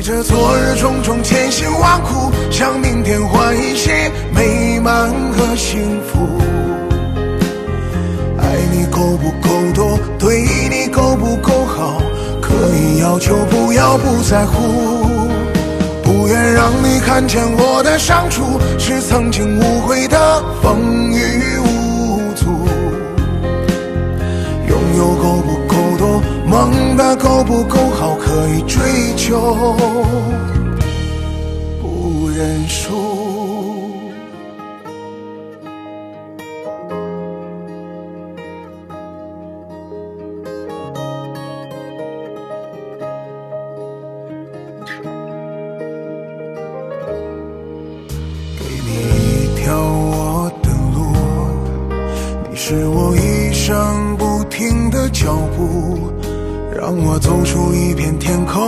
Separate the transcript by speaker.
Speaker 1: 着昨日种种千辛万苦，向明天换一些美满和幸福。爱你够不够多，对你够不够好，可以要求，不要不在乎。不愿让你看见我的伤处，是曾经无悔的风雨无阻。拥有够不够多，梦的够不够好，可以追求，不认输。我的路，你是我一生不停的脚步，让我走出一片天空。